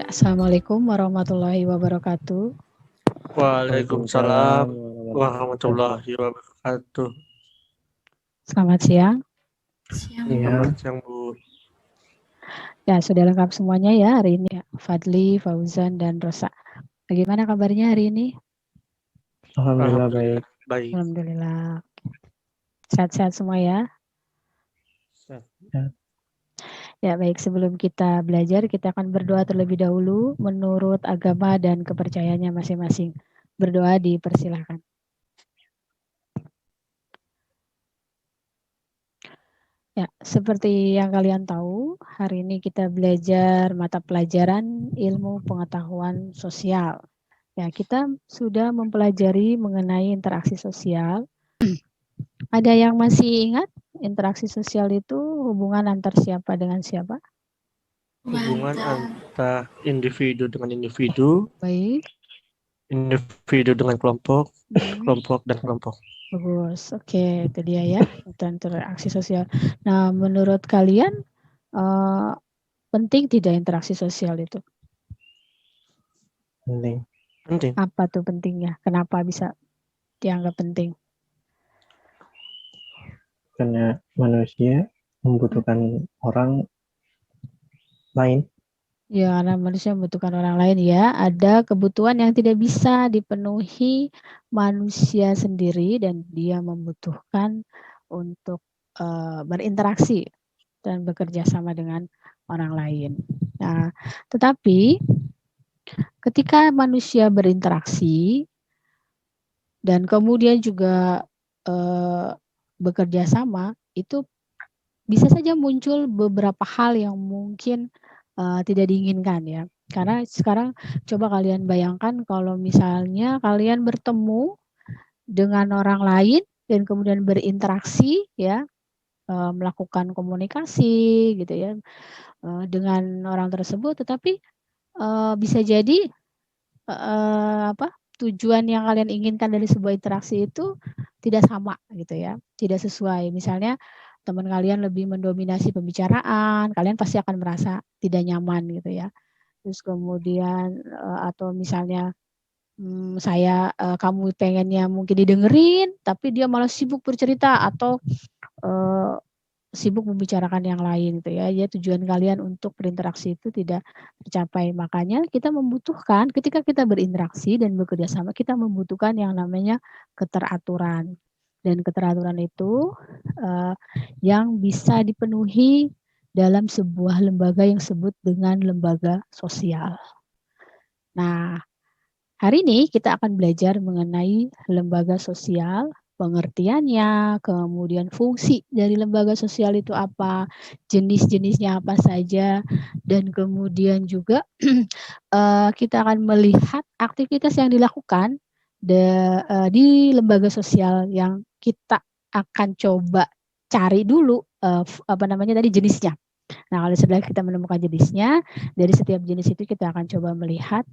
Assalamualaikum warahmatullahi wabarakatuh. Waalaikumsalam warahmatullahi wabarakatuh. Selamat siang. Selamat siang, Bu. Ya, sudah lengkap semuanya ya hari ini ya. Fadli, Fauzan, dan Rosa. Bagaimana kabarnya hari ini? Alhamdulillah baik. Alhamdulillah. Sehat-sehat semua ya? Sehat. Ya, baik. Sebelum kita belajar, kita akan berdoa terlebih dahulu menurut agama dan kepercayaannya masing-masing. Berdoa dipersilahkan. Ya, seperti yang kalian tahu, hari ini kita belajar mata pelajaran ilmu pengetahuan sosial. Ya, kita sudah mempelajari mengenai interaksi sosial. Ada yang masih ingat interaksi sosial itu hubungan antar siapa dengan siapa? Hubungan antar individu dengan individu, Baik. individu dengan kelompok, kelompok dan kelompok. Bagus, oke, itu dia ya, interaksi sosial. Nah, menurut kalian penting tidak interaksi sosial itu? Penting. Apa tuh pentingnya? Kenapa bisa dianggap penting? Karena manusia membutuhkan orang lain. Ya, karena manusia membutuhkan orang lain ya. Ada kebutuhan yang tidak bisa dipenuhi manusia sendiri dan dia membutuhkan untuk berinteraksi dan bekerja sama dengan orang lain. Nah, tetapi ketika manusia berinteraksi dan kemudian juga bekerja sama, itu bisa saja muncul beberapa hal yang mungkin tidak diinginkan ya. Karena sekarang coba kalian bayangkan kalau misalnya kalian bertemu dengan orang lain dan kemudian berinteraksi ya, melakukan komunikasi gitu ya dengan orang tersebut, tetapi bisa jadi tujuan yang kalian inginkan dari sebuah interaksi itu tidak sama gitu ya, tidak sesuai. Misalnya teman kalian lebih mendominasi pembicaraan, kalian pasti akan merasa tidak nyaman gitu ya. Terus kemudian atau misalnya kamu pengennya mungkin didengerin, tapi dia malah sibuk bercerita atau sibuk membicarakan yang lain gitu ya. Ya tujuan kalian untuk berinteraksi itu tidak tercapai. Makanya kita membutuhkan ketika kita berinteraksi dan bekerja sama, kita membutuhkan yang namanya keteraturan. Dan keteraturan itu yang bisa dipenuhi dalam sebuah lembaga yang disebut dengan lembaga sosial. Nah, hari ini kita akan belajar mengenai lembaga sosial, pengertiannya, kemudian fungsi dari lembaga sosial itu apa, jenis-jenisnya apa saja, dan kemudian juga kita akan melihat aktivitas yang dilakukan di lembaga sosial yang kita akan coba cari dulu jenisnya. Nah, kalau setelah kita menemukan jenisnya, dari setiap jenis itu kita akan coba melihat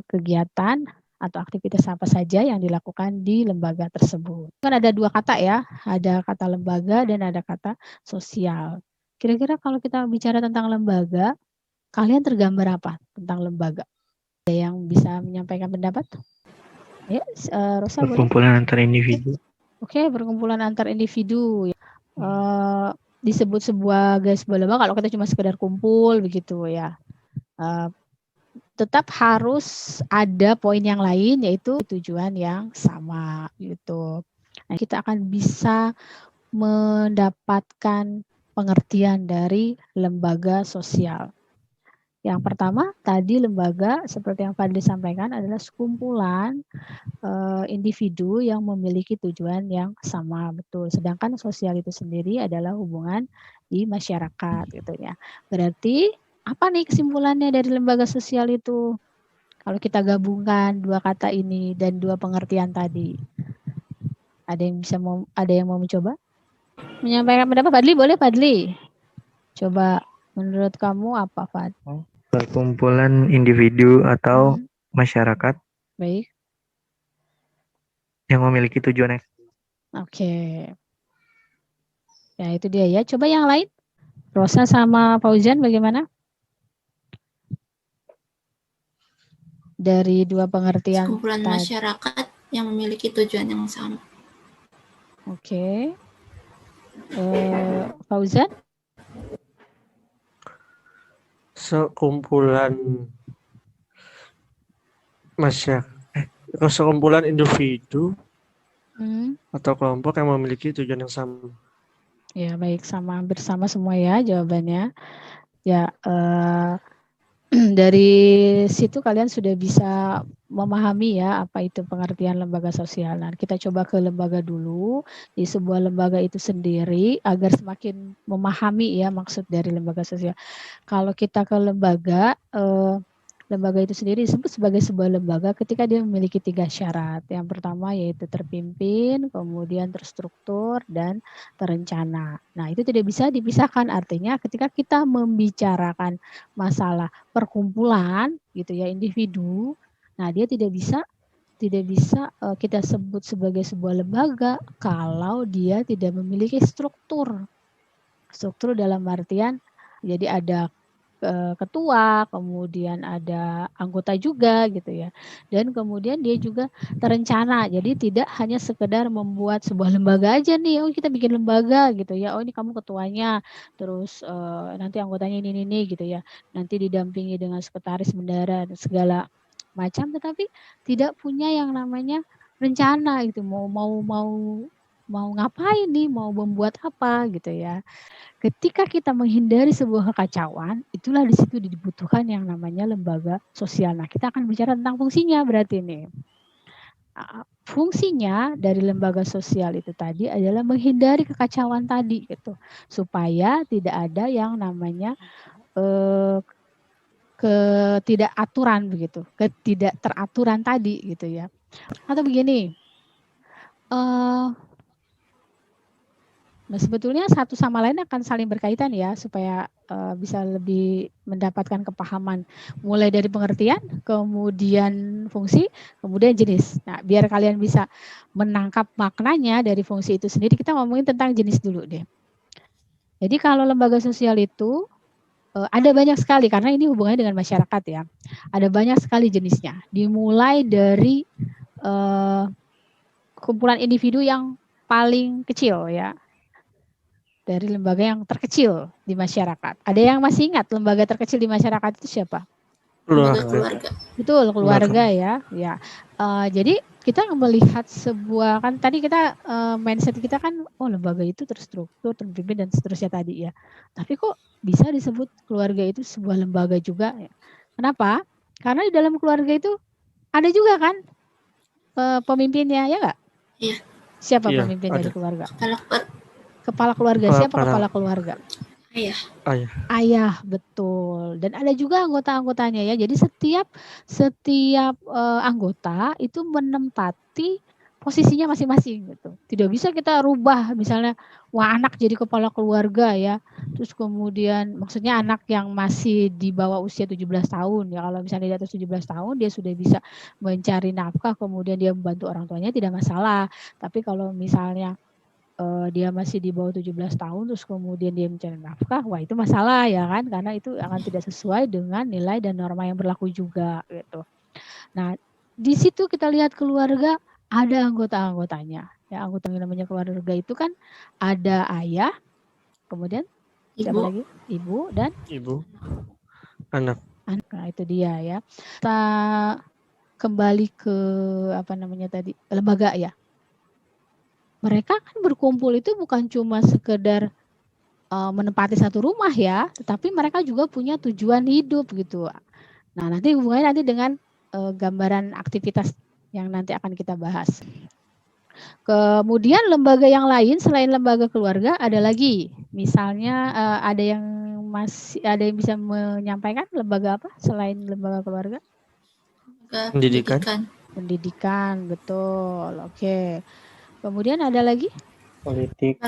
kegiatan atau aktivitas apa saja yang dilakukan di lembaga tersebut. Kan ada dua kata ya, ada kata lembaga dan ada kata sosial. Kira-kira kalau kita bicara tentang lembaga, kalian tergambar apa tentang lembaga? Ada yang bisa menyampaikan pendapat? Ya, Rosa boleh? Perkumpulan antar individu. Oke, perkumpulan antar individu. Disebut sebuah lembaga kalau kita cuma sekedar kumpul begitu ya. Tetap harus ada poin yang lain yaitu tujuan yang sama gitu. Nah, kita akan bisa mendapatkan pengertian dari lembaga sosial. Yang pertama tadi lembaga seperti yang Fadli sampaikan adalah sekumpulan individu yang memiliki tujuan yang sama betul. Sedangkan sosial itu sendiri adalah hubungan di masyarakat gitu ya. Berarti apa nih kesimpulannya dari lembaga sosial itu? Kalau kita gabungkan dua kata ini dan dua pengertian tadi. Ada yang mau mencoba? Menyampaikan pendapat Fadli, boleh Fadli? Coba menurut kamu apa, Fad? Perkumpulan individu atau masyarakat Baik. yang memiliki tujuan yang Oke. Ya, itu dia ya. Coba yang lain. Rosa sama Fauzan bagaimana? dari dua pengertian Sekumpulan tadi. masyarakat yang memiliki tujuan yang sama. Oke. Fauzan? Sekumpulan sekumpulan individu atau kelompok yang memiliki tujuan yang sama. Ya, baik, bersama semua ya jawabannya. Ya, dari situ kalian sudah bisa memahami ya apa itu pengertian lembaga sosial. Nah, kita coba ke lembaga dulu. Di sebuah lembaga itu sendiri agar semakin memahami ya maksud dari lembaga sosial. Kalau kita ke lembaga itu sendiri disebut sebagai sebuah lembaga ketika dia memiliki 3 syarat. Yang pertama yaitu terpimpin, kemudian terstruktur, dan terencana. Nah, itu tidak bisa dipisahkan. Artinya ketika kita membicarakan masalah perkumpulan gitu ya, individu, nah dia tidak bisa kita sebut sebagai sebuah lembaga kalau dia tidak memiliki struktur. Struktur dalam artian jadi ada ketua, kemudian ada anggota juga gitu ya. Dan kemudian dia juga terencana. Jadi tidak hanya sekedar membuat sebuah lembaga aja nih, oh kita bikin lembaga gitu ya. Oh ini kamu ketuanya, terus nanti anggotanya ini gitu ya. Nanti didampingi dengan sekretaris bendara dan segala macam, tetapi tidak punya yang namanya rencana gitu. Mau ngapain nih, mau membuat apa gitu ya. Ketika kita menghindari sebuah kekacauan, itulah di situ dibutuhkan yang namanya lembaga sosial. Nah, kita akan bicara tentang fungsinya berarti nih. Fungsinya dari lembaga sosial itu tadi adalah menghindari kekacauan tadi gitu, supaya tidak ada yang namanya ketidakaturan begitu, ketidakteraturan tadi gitu ya. Atau begini. Nah, sebetulnya satu sama lain akan saling berkaitan ya supaya bisa lebih mendapatkan kepahaman mulai dari pengertian, kemudian fungsi, kemudian jenis. Nah, biar kalian bisa menangkap maknanya dari fungsi itu sendiri, kita ngomongin tentang jenis dulu deh. Jadi kalau lembaga sosial itu ada banyak sekali karena ini hubungannya dengan masyarakat ya. Ada banyak sekali jenisnya. Dimulai dari kumpulan individu yang paling kecil ya. Dari lembaga yang terkecil di masyarakat. Ada yang masih ingat lembaga terkecil di masyarakat itu siapa? Keluarga. Betul, keluarga ya. Jadi kita melihat sebuah, kan tadi kita mindset kita kan, oh lembaga itu terstruktur, terpimpin dan seterusnya tadi ya. Tapi kok bisa disebut keluarga itu sebuah lembaga juga? Ya. Kenapa? Karena di dalam keluarga itu ada juga kan pemimpinnya, ya nggak? Iya. Siapa pemimpin dari keluarga? Kepala keluarga. Siapa kepala keluarga? Ayah, betul. Dan ada juga anggota-anggotanya ya. Jadi setiap anggota itu menempati posisinya masing-masing gitu. Tidak bisa kita rubah misalnya anak jadi kepala keluarga ya. Terus kemudian maksudnya anak yang masih di bawah usia 17 tahun ya. Kalau misalnya di atas 17 tahun dia sudah bisa mencari nafkah, kemudian dia membantu orang tuanya tidak masalah. Tapi kalau misalnya dia masih di bawah 17 tahun terus kemudian dia mencari nafkah, wah itu masalah ya kan, karena itu akan tidak sesuai dengan nilai dan norma yang berlaku juga gitu. Nah, di situ kita lihat keluarga ada anggota-anggotanya. Ya, anggota yang namanya keluarga itu kan ada ayah, kemudian siapa lagi? Ibu dan anak. Nah, itu dia ya. Kita kembali ke apa namanya tadi? Lembaga ya. Mereka kan berkumpul itu bukan cuma sekedar menempati satu rumah ya, tetapi mereka juga punya tujuan hidup gitu. Nah, nanti hubungannya nanti dengan gambaran aktivitas yang nanti akan kita bahas. Kemudian lembaga yang lain selain lembaga keluarga ada lagi. Misalnya ada yang bisa menyampaikan lembaga apa selain lembaga keluarga? Pendidikan, betul. Oke. Kemudian ada lagi? Politik,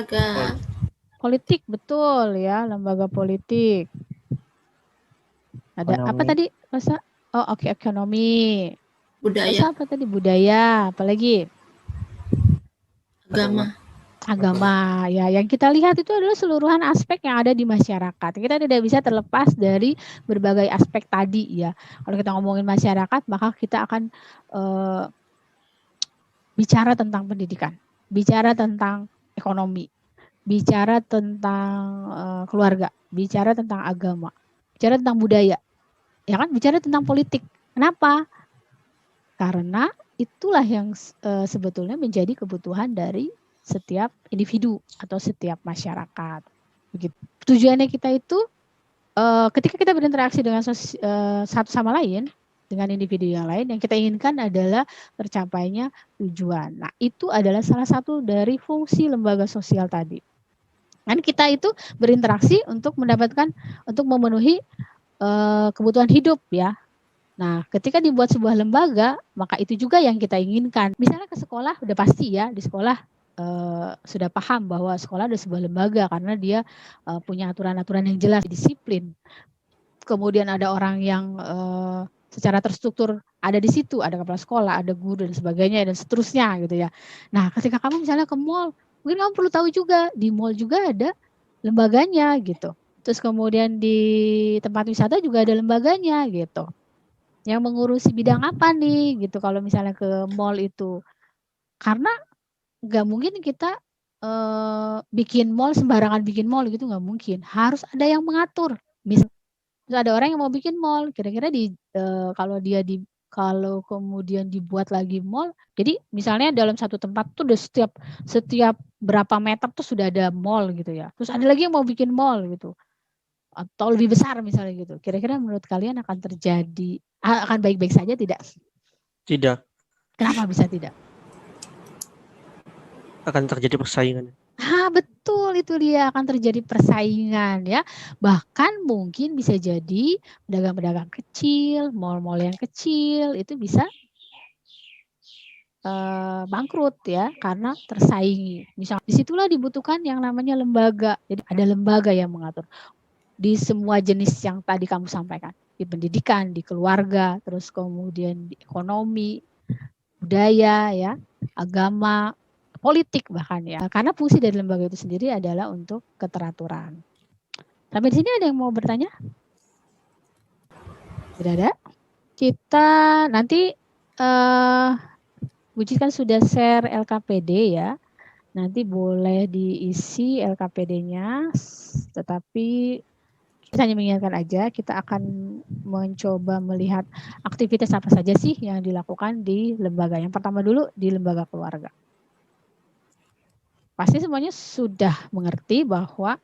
betul ya, lembaga politik. Ada ekonomi. Apa tadi? Masa? Oh, oke, ekonomi. Budaya. Masa apa tadi? Budaya, apalagi? agama ya, yang kita lihat itu adalah seluruhan aspek yang ada di masyarakat. Kita tidak bisa terlepas dari berbagai aspek tadi ya. Kalau kita ngomongin masyarakat, maka kita akan bicara tentang pendidikan, bicara tentang ekonomi, bicara tentang keluarga, bicara tentang agama, bicara tentang budaya, ya kan, bicara tentang politik. Kenapa? Karena itulah yang sebetulnya menjadi kebutuhan dari setiap individu atau setiap masyarakat. Begitu. Tujuannya kita itu ketika kita berinteraksi dengan satu sama lain, dengan individu yang lain, yang kita inginkan adalah tercapainya tujuan. Nah, itu adalah salah satu dari fungsi lembaga sosial tadi. Kan kita itu berinteraksi untuk mendapatkan, untuk memenuhi kebutuhan hidup ya. Nah, ketika dibuat sebuah lembaga, maka itu juga yang kita inginkan. Misalnya ke sekolah, udah pasti ya, di sekolah sudah paham bahwa sekolah adalah sebuah lembaga karena dia punya aturan-aturan yang jelas, disiplin. Kemudian ada orang yang secara terstruktur ada di situ, ada kepala sekolah, ada guru dan sebagainya dan seterusnya gitu ya. Nah, ketika kamu misalnya ke mall, mungkin kamu perlu tahu juga di mall juga ada lembaganya gitu. Terus kemudian di tempat wisata juga ada lembaganya gitu. Yang mengurusi bidang apa nih gitu kalau misalnya ke mall itu. Karena nggak mungkin kita bikin mall sembarangan bikin mall gitu, nggak mungkin. Harus ada yang mengatur. Misalnya ada orang yang mau bikin mall, kira-kira kalau kemudian dibuat lagi mall, jadi misalnya dalam satu tempat tuh udah setiap berapa meter tuh sudah ada mall gitu ya. Terus ada lagi yang mau bikin mall gitu. Atau lebih besar misalnya gitu. Kira-kira menurut kalian akan baik-baik saja tidak? Tidak. Kenapa bisa tidak? Akan terjadi persaingan. Betul, itu dia, akan terjadi persaingan ya. Bahkan mungkin bisa jadi pedagang-pedagang kecil, mal-mal yang kecil itu bisa bangkrut ya karena tersaingi. Misalnya disitulah dibutuhkan yang namanya lembaga. Jadi ada lembaga yang mengatur di semua jenis yang tadi kamu sampaikan, di pendidikan, di keluarga, terus kemudian di ekonomi, budaya ya, agama, politik bahkan ya. Karena fungsi dari lembaga itu sendiri adalah untuk keteraturan. Sampai di sini ada yang mau bertanya? Tidak ada? Kita nanti Bu Cici kan sudah share LKPD ya. Nanti boleh diisi LKPD-nya, tetapi kita hanya mengingatkan aja, kita akan mencoba melihat aktivitas apa saja sih yang dilakukan di lembaga. Yang pertama dulu di lembaga keluarga. Pasti semuanya sudah mengerti bahwa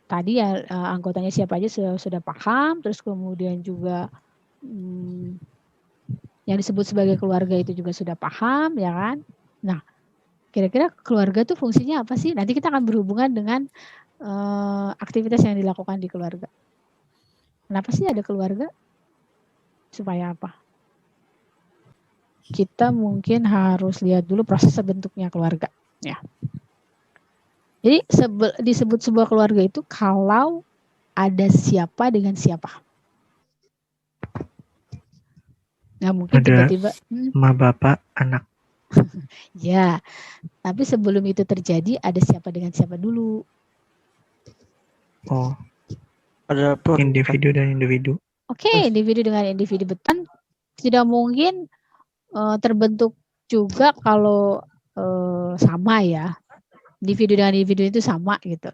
tadi ya anggotanya siapa aja sudah paham, terus kemudian juga yang disebut sebagai keluarga itu juga sudah paham ya kan. Nah, kira-kira keluarga tuh fungsinya apa sih? Nanti kita akan berhubungan dengan aktivitas yang dilakukan di keluarga. Kenapa sih ada keluarga? Supaya apa? Kita mungkin harus lihat dulu proses terbentuknya keluarga. Ya. Jadi disebut sebuah keluarga itu kalau ada siapa dengan siapa. Nggak mungkin tiba-tiba. Ma bapak anak. Ya, tapi sebelum itu terjadi ada siapa dengan siapa dulu. Oh, ada apa? Individu dan individu. Oke, individu dengan individu betul. Tidak mungkin terbentuk juga kalau sama ya. Individu dengan individu itu sama gitu.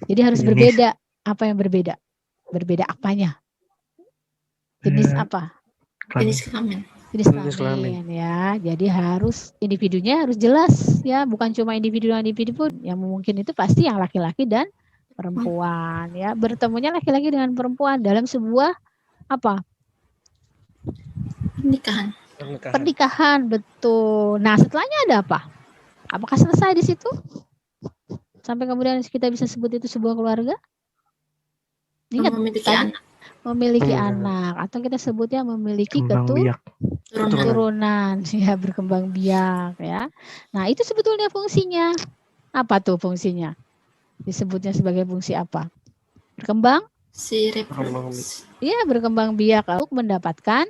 Jadi harus berbeda. Apa yang berbeda? Berbeda apanya? Jenis apa? Jenis kelamin. Jenis kelamin ya. Jadi harus individunya harus jelas ya. Bukan cuma individu dengan individu pun. Yang mungkin itu pasti yang laki-laki dan perempuan ya. Bertemunya laki-laki dengan perempuan dalam sebuah apa? Pernikahan, betul. Nah, setelahnya ada apa? Apakah selesai di situ? Sampai kemudian kita bisa sebut itu sebuah keluarga? Ingat, memiliki anak atau kita sebutnya memiliki keturunan ya, berkembang biak ya. Nah, itu sebetulnya fungsinya. Apa tuh fungsinya? Disebutnya sebagai fungsi apa? Berkembang? Si reproduksi. Iya, berkembang biak untuk mendapatkan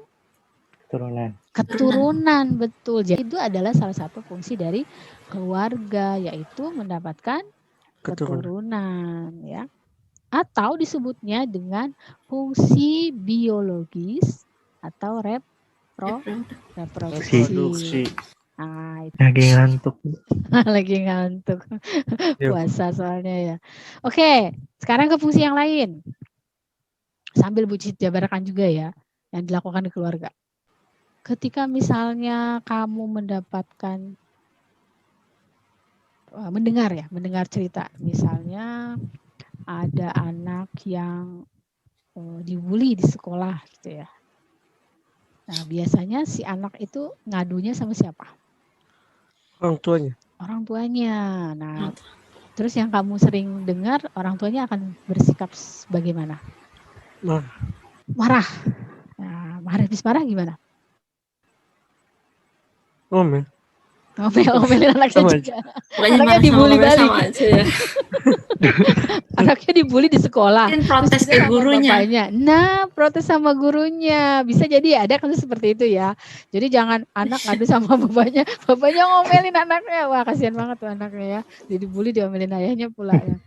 Keturunan, betul. Jadi itu adalah salah satu fungsi dari keluarga, yaitu mendapatkan keturunan, ya. Atau disebutnya dengan fungsi biologis atau reproduksi. Nah, itu. Lagi ngantuk. Lagi ngantuk. Yuk. Puasa soalnya ya. Oke, sekarang ke fungsi yang lain. Sambil Bu Cit jabarkan juga ya, yang dilakukan di keluarga. Ketika misalnya kamu mendapatkan mendengar cerita, misalnya ada anak yang dibully di sekolah gitu ya. Nah, biasanya si anak itu ngadunya sama siapa? Orang tuanya. Orang tuanya. Nah, terus yang kamu sering dengar, orang tuanya akan bersikap bagaimana? Marah. Nah, habis marah gimana? Omelin anaknya juga. Anaknya dibully balik. Ya. Anaknya dibully di sekolah. Mungkin protes ke gurunya. Bapaknya. Nah, protes sama gurunya. Bisa jadi ada kasus seperti itu ya. Jadi jangan anak ngadu sama bapaknya. Bapaknya ngomelin anaknya. Wah, kasihan banget tuh anaknya ya. Jadi dibully, diomelin ayahnya pula ya.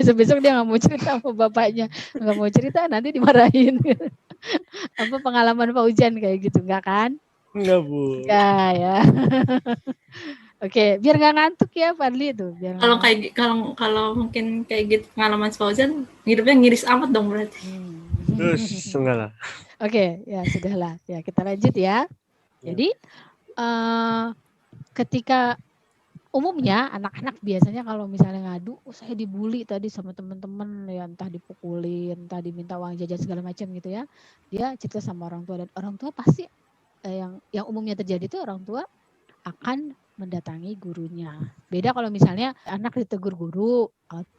Besok-besok dia gak mau cerita sama bapaknya. Gak mau cerita, nanti dimarahin. Apa pengalaman Pak Ujan kayak gitu, enggak kan? Enggak, Bu. Enggak ya. Oke, biar nggak ngantuk ya Fadli itu. Kalau mungkin kayak gitu pengalaman Fauzan, hidupnya ngiris amat dong berarti. Terus enggak lah. Oke, ya sudahlah. Ya kita lanjut ya. Jadi ketika umumnya anak-anak biasanya kalau misalnya ngadu, saya dibully tadi sama teman-teman ya, entah dipukulin, entah diminta uang jajan segala macam gitu ya. Dia cerita sama orang tua dan orang tua pasti yang umumnya terjadi itu orang tua akan mendatangi gurunya. Beda kalau misalnya anak ditegur guru,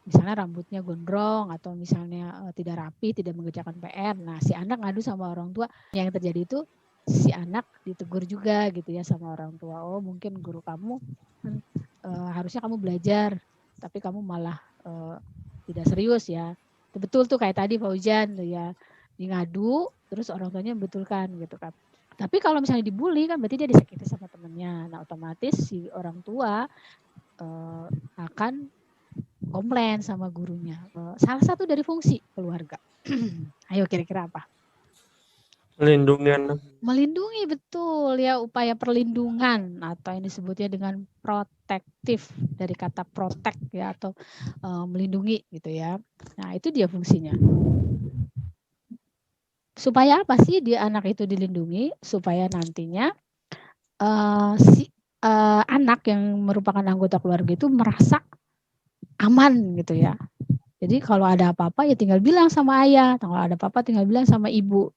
misalnya rambutnya gondrong atau misalnya tidak rapi, tidak mengerjakan PR. Nah, si anak ngadu sama orang tua. Yang terjadi itu si anak ditegur juga gitu ya sama orang tua. Oh, mungkin guru kamu harusnya kamu belajar, tapi kamu malah tidak serius ya. Betul tuh kayak tadi Fauzan tuh ya, ngadu terus orang tuanya membetulkan gitu kan. Tapi kalau misalnya dibully kan berarti dia disakiti sama temennya. Nah, otomatis si orang tua akan komplain sama gurunya. Salah satu dari fungsi keluarga. Ayo kira-kira apa? Melindungi anak. Melindungi, betul ya, upaya perlindungan atau yang disebutnya dengan protektif, dari kata protect ya, atau melindungi gitu ya. Nah, itu dia fungsinya. Supaya apa sih dia anak itu dilindungi? Supaya nantinya anak yang merupakan anggota keluarga itu merasa aman gitu ya. Jadi kalau ada apa-apa ya tinggal bilang sama ayah, kalau ada apa-apa tinggal bilang sama ibu.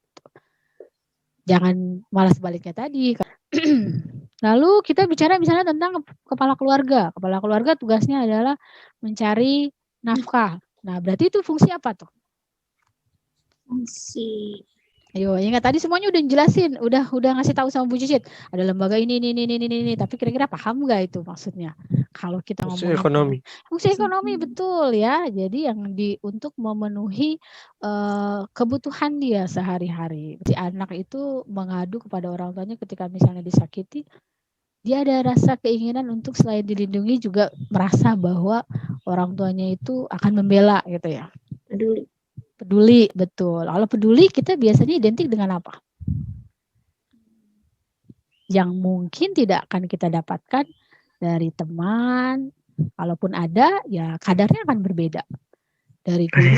Jangan malah sebaliknya tadi. Lalu kita bicara misalnya tentang kepala keluarga. Kepala keluarga tugasnya adalah mencari nafkah. Nah, berarti itu fungsi apa tuh? Fungsi. Ayo, ingat tadi semuanya udah jelasin, udah ngasih tahu sama Bu Cicit. Ada lembaga ini, tapi kira-kira paham nggak itu maksudnya? Kalau kita ngomong fungsi ekonomi, betul ya. Jadi yang untuk memenuhi kebutuhan dia sehari-hari. Si anak itu mengadu kepada orang tuanya ketika misalnya disakiti, dia ada rasa keinginan untuk selain dilindungi juga merasa bahwa orang tuanya itu akan membela gitu ya. Peduli, betul. Kalau peduli kita biasanya identik dengan apa? Yang mungkin tidak akan kita dapatkan dari teman. Kalaupun ada, ya kadarnya akan berbeda. Dari guru,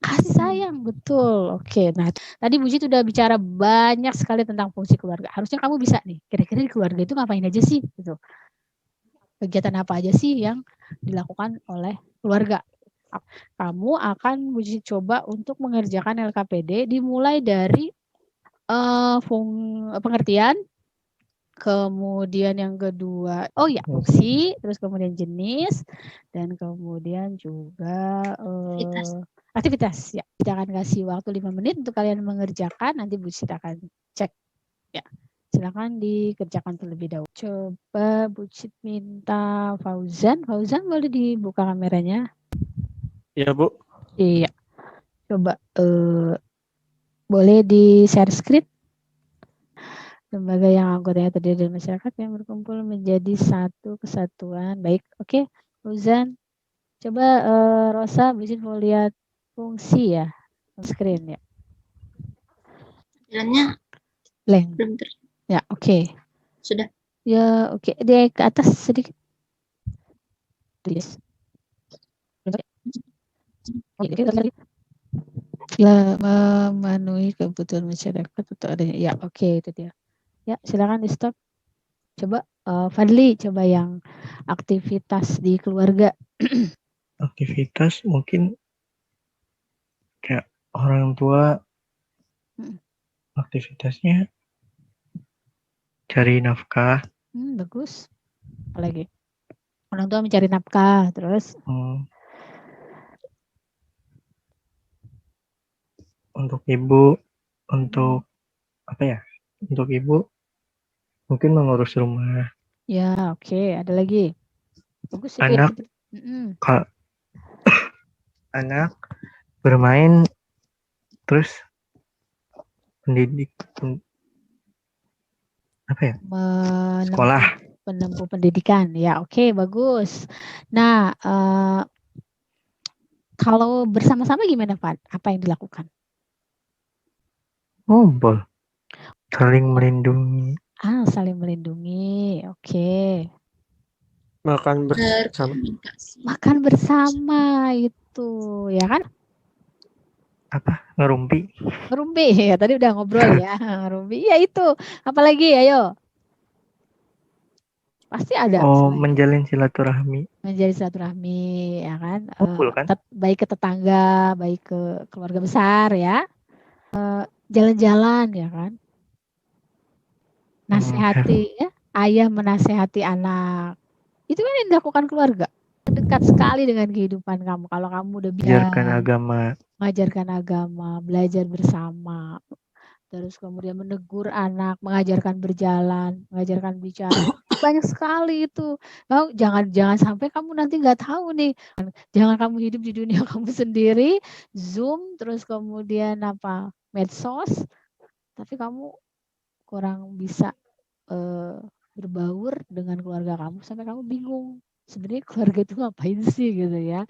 kasih sayang, betul. Oke, nah tadi Bu Cit udah bicara banyak sekali tentang fungsi keluarga. Harusnya kamu bisa nih, kira-kira di keluarga itu ngapain aja sih? Gitu. Kegiatan apa aja sih yang dilakukan oleh keluarga? Kamu akan coba untuk mengerjakan LKPD dimulai dari pengertian, kemudian yang kedua, fungsi, terus kemudian jenis, dan kemudian juga aktivitas. Ya, kita akan kasih waktu 5 menit untuk kalian mengerjakan, nanti Bu Cit akan cek. Ya, silakan dikerjakan terlebih dahulu. Coba Bu Cit minta Fauzan boleh dibuka kameranya? Iya, Bu. Iya. Coba boleh di share screen? Lembaga yang anggotanya terdiri dari masyarakat yang berkumpul menjadi satu kesatuan. Baik, oke. Fauzan, coba Rosa, bisa mau lihat fungsi ya, screen ya. Jalannya Blank. belum Ya, oke. sudah. Ya, oke. Dia ke atas sedikit. Tulis. Ya, memenuhi kebutuhan masyarakat atau adanya. Ya, oke, itu dia. Ya, silakan di stop. Coba Fadli, coba yang aktivitas di keluarga. Aktivitas mungkin kayak orang tua aktivitasnya cari nafkah. Bagus. Apalagi? Orang tua mencari nafkah, terus Untuk ibu, untuk apa ya? Untuk ibu mungkin mengurus rumah. ya, oke. Ada lagi. Bagus itu Anak, ya. Anak bermain, terus pendidik apa ya? Sekolah. Menempuh pendidikan. Ya, oke, bagus. Nah, kalau bersama-sama gimana, Pak? Apa yang dilakukan? Ngobrol. Saling melindungi. Saling melindungi. Oke. Makan bersama. Makan bersama itu, ya kan? Apa? Ngerumpi. Ngerumpi ya, tadi udah ngobrol ya. Ngerumpi. Ya itu. Apalagi, ayo. Pasti ada. Menjalin silaturahmi. Menjalin silaturahmi, ya kan? Kan? Baik ke tetangga, baik ke keluarga besar ya. Jalan-jalan ya kan. Nasihati ya. Ayah menasehati anak. Itu kan yang dilakukan keluarga. Dekat sekali dengan kehidupan kamu. Kalau kamu udah mengajarkan agama, belajar bersama, terus kemudian menegur anak, mengajarkan berjalan, mengajarkan bicara, banyak sekali itu. Jangan sampai kamu nanti nggak tahu nih. Jangan kamu hidup di dunia kamu sendiri, Zoom, terus kemudian medsos, tapi kamu kurang bisa berbaur dengan keluarga kamu sampai kamu bingung sebenarnya keluarga itu ngapain sih gitu ya.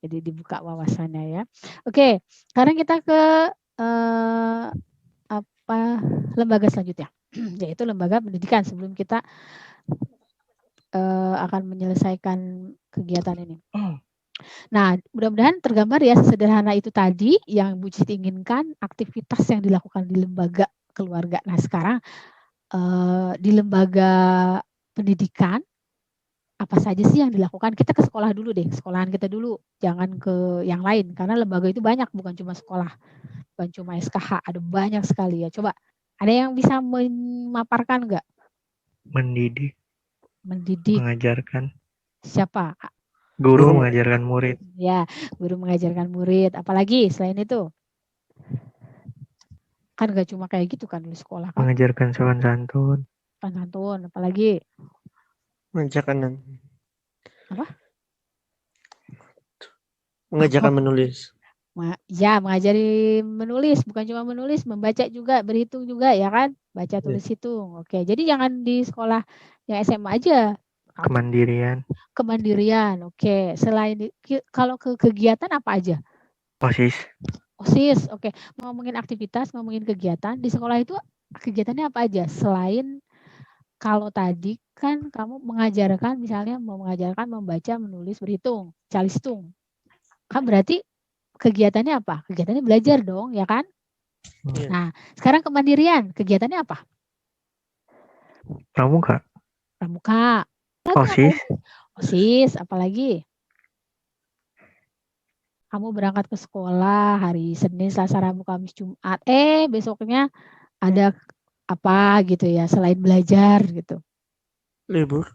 Jadi dibuka wawasannya ya. Oke, sekarang kita ke lembaga selanjutnya yaitu lembaga pendidikan sebelum kita akan menyelesaikan kegiatan ini. Nah, mudah-mudahan tergambar ya sesederhana itu tadi yang Bu Citi inginkan, aktivitas yang dilakukan di lembaga keluarga. Nah, sekarang di lembaga pendidikan apa saja sih yang dilakukan? Kita ke sekolah dulu deh, sekolahan kita dulu, jangan ke yang lain karena lembaga itu banyak, bukan cuma sekolah, bukan cuma SKH, ada banyak sekali ya. Coba ada yang bisa memaparkan nggak? Mendidik. Mengajarkan. Siapa? Guru mengajarkan murid. Ya, guru mengajarkan murid. Apalagi selain itu? Kan gak cuma kayak gitu kan di sekolah kan? Mengajarkan sopan santun. Sopan santun, apalagi? Mengajarkan apa? Mengajarkan menulis. Ya, mengajari menulis, bukan cuma menulis, membaca juga, berhitung juga ya kan? Baca, tulis, hitung. Oke, jadi jangan di sekolah yang SMA aja. Kemandirian, oke. Selain kalau ke kegiatan apa aja? OSIS, oke. Ngomongin aktivitas, ngomongin kegiatan, di sekolah itu kegiatannya apa aja? Selain kalau tadi kan kamu mengajarkan, misalnya mau mengajarkan membaca, menulis, berhitung, calistung. Kan berarti kegiatannya apa? Kegiatannya belajar dong, ya kan? Nah, sekarang kemandirian, kegiatannya apa? Pramuka. OSIS, apalagi? Kamu berangkat ke sekolah hari Senin, Selasa, Rabu, Kamis, Jumat. Besoknya ada apa gitu ya, selain belajar gitu. Libur.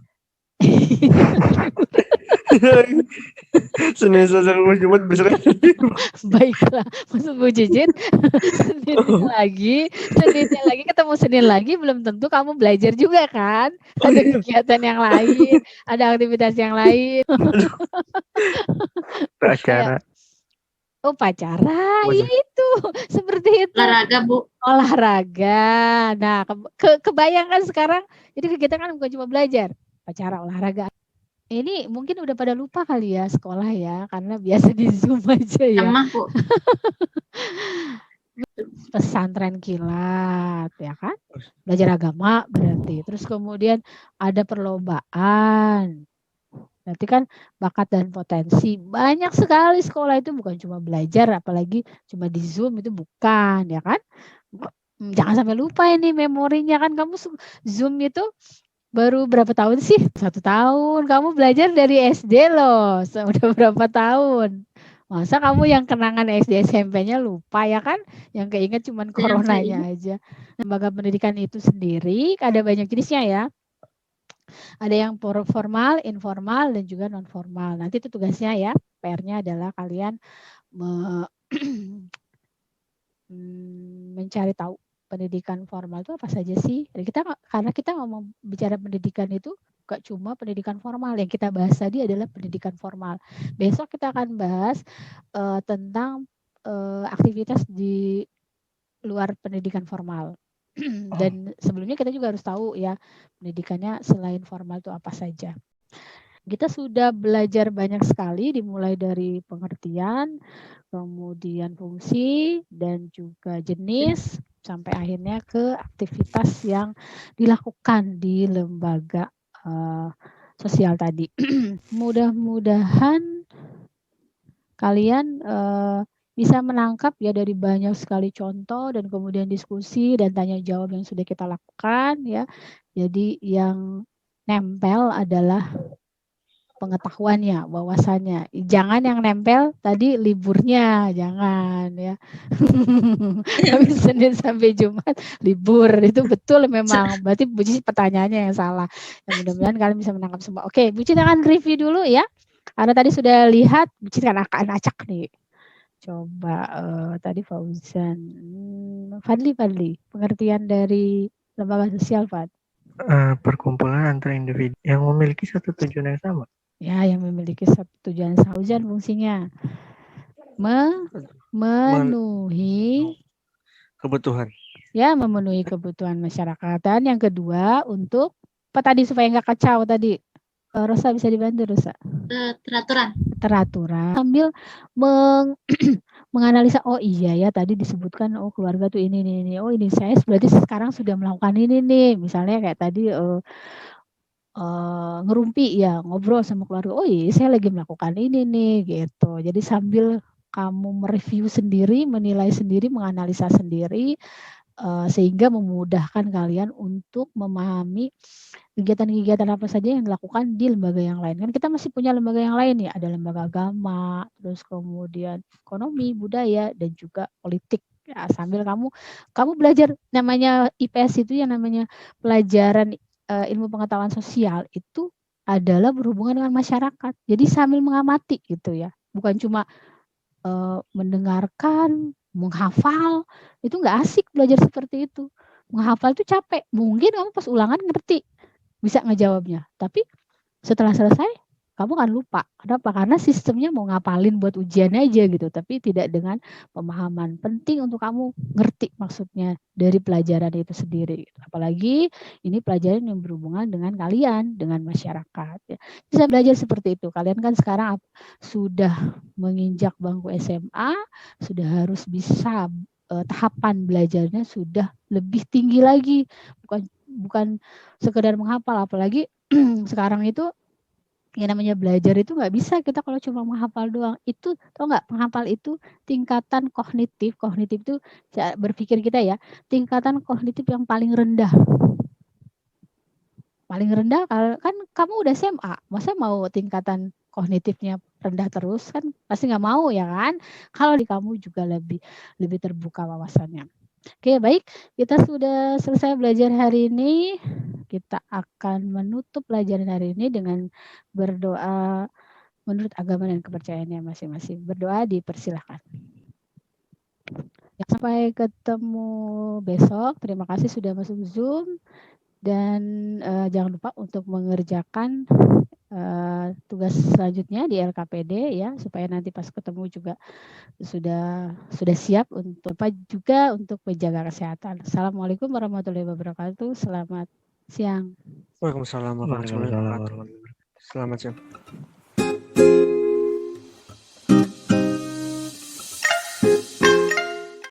Senin, Selasa, Rabu, Jumat besoknya. Baiklah, maksud Bu Cicit, Seninnya lagi ketemu Senin lagi, belum tentu kamu belajar juga kan? Ada kegiatan yang lain, ada aktivitas yang lain. Acara. Upacara, Apa aja? itu seperti itu. Olahraga, Bu. Olahraga. Nah, kebayangkan sekarang, jadi kita kan bukan cuma belajar, upacara olahraga. Ini mungkin udah pada lupa kali ya sekolah ya, karena biasa di Zoom aja ya. Emang, Bu. Pesantren kilat, ya kan? Belajar agama berarti. Terus kemudian ada perlombaan. Berarti kan bakat dan potensi. Banyak sekali sekolah itu bukan cuma belajar, apalagi cuma di Zoom itu bukan, ya kan? Jangan sampai lupa ini memorinya kan, kamu Zoom itu baru berapa tahun sih? 1 tahun. Kamu belajar dari SD loh. Udah berapa tahun? Masa kamu yang kenangan SD SMP-nya lupa ya kan? Yang keinget cuman coronanya aja. Lembaga pendidikan itu sendiri ada banyak jenisnya ya. Ada yang formal, informal, dan juga non formal. Nanti itu tugasnya ya, PR-nya adalah kalian mencari tahu pendidikan formal itu apa saja sih. Dan karena kita ngomong bicara pendidikan itu gak cuma pendidikan formal, yang kita bahas tadi adalah pendidikan formal. Besok kita akan bahas tentang aktivitas di luar pendidikan formal. Dan sebelumnya kita juga harus tahu ya pendidikannya selain formal itu apa saja. Kita sudah belajar banyak sekali, dimulai dari pengertian, kemudian fungsi, dan juga jenis, sampai akhirnya ke aktivitas yang dilakukan di lembaga sosial tadi. Mudah-mudahan kalian bisa menangkap ya dari banyak sekali contoh dan kemudian diskusi dan tanya jawab yang sudah kita lakukan ya. Jadi yang nempel adalah pengetahuannya, wawasannya. Jangan yang nempel tadi liburnya, jangan ya. Tapi Senin sampai Jumat libur, itu betul memang. Berarti Bu Cici pertanyaannya yang salah. Dan mudah-mudahan kalian bisa menangkap semua. Oke, Bu Cici akan review dulu ya. Karena tadi sudah lihat, Bu Cici akan acak nih. Coba tadi Fauzan, Fadli, pengertian dari lembaga sosial, Fad. Perkumpulan antara individu yang memiliki satu tujuan yang sama. Ya, yang memiliki satu tujuan sama. Tujuan fungsinya memenuhi kebutuhan. Ya, memenuhi kebutuhan masyarakat. Dan yang kedua untuk apa tadi supaya nggak kacau tadi? Rosa bisa dibantu, Rosa? Teraturan. Sambil menganalisa, oh iya ya tadi disebutkan oh keluarga tuh ini. Oh ini saya berarti sekarang sudah melakukan ini nih. Misalnya kayak tadi ngerumpi ya, ngobrol sama keluarga. Oh iya saya lagi melakukan ini nih gitu. Jadi sambil kamu mereview sendiri, menilai sendiri, menganalisa sendiri, sehingga memudahkan kalian untuk memahami kegiatan-kegiatan apa saja yang dilakukan di lembaga yang lain. Kan kita masih punya lembaga yang lain ya, ada lembaga agama, terus kemudian ekonomi, budaya, dan juga politik. Ya, sambil kamu belajar namanya IPS itu yang namanya pelajaran ilmu pengetahuan sosial itu adalah berhubungan dengan masyarakat. Jadi sambil mengamati gitu ya, bukan cuma mendengarkan, menghafal, itu nggak asik belajar seperti itu. Menghafal itu capek. Mungkin kamu pas ulangan ngerti, bisa ngejawabnya. Tapi setelah selesai, kamu kan lupa. Kenapa? Karena sistemnya mau ngapalin buat ujian aja gitu. Tapi tidak dengan pemahaman. Penting untuk kamu ngerti maksudnya dari pelajaran itu sendiri. Apalagi ini pelajaran yang berhubungan dengan kalian, dengan masyarakat. Ya. Bisa belajar seperti itu. Kalian kan sekarang sudah menginjak bangku SMA, sudah harus bisa tahapan belajarnya sudah lebih tinggi lagi. Bukan sekedar menghafal, apalagi sekarang itu yang namanya belajar itu nggak bisa kita kalau cuma menghafal doang. Itu tau nggak, penghafal itu tingkatan kognitif itu berpikir kita ya, tingkatan kognitif yang paling rendah. Paling rendah kan kamu udah SMA, masa mau tingkatan kognitifnya rendah terus, kan pasti nggak mau ya kan. Kalau di kamu juga lebih terbuka wawasannya. Oke, baik, kita sudah selesai belajar hari ini. Kita akan menutup pelajaran hari ini dengan berdoa menurut agama dan kepercayaannya masing-masing. Berdoa dipersilahkan. Sampai ketemu besok. Terima kasih sudah masuk Zoom. Dan jangan lupa untuk mengerjakan tugas selanjutnya di LKPD ya, supaya nanti pas ketemu juga sudah siap untuk juga untuk menjaga kesehatan. Assalamualaikum warahmatullahi wabarakatuh. Selamat siang. Waalaikumsalam warahmatullahi Waalaikumsalam wabarakatuh. warahmatullahi wabarakatuh. Selamat siang.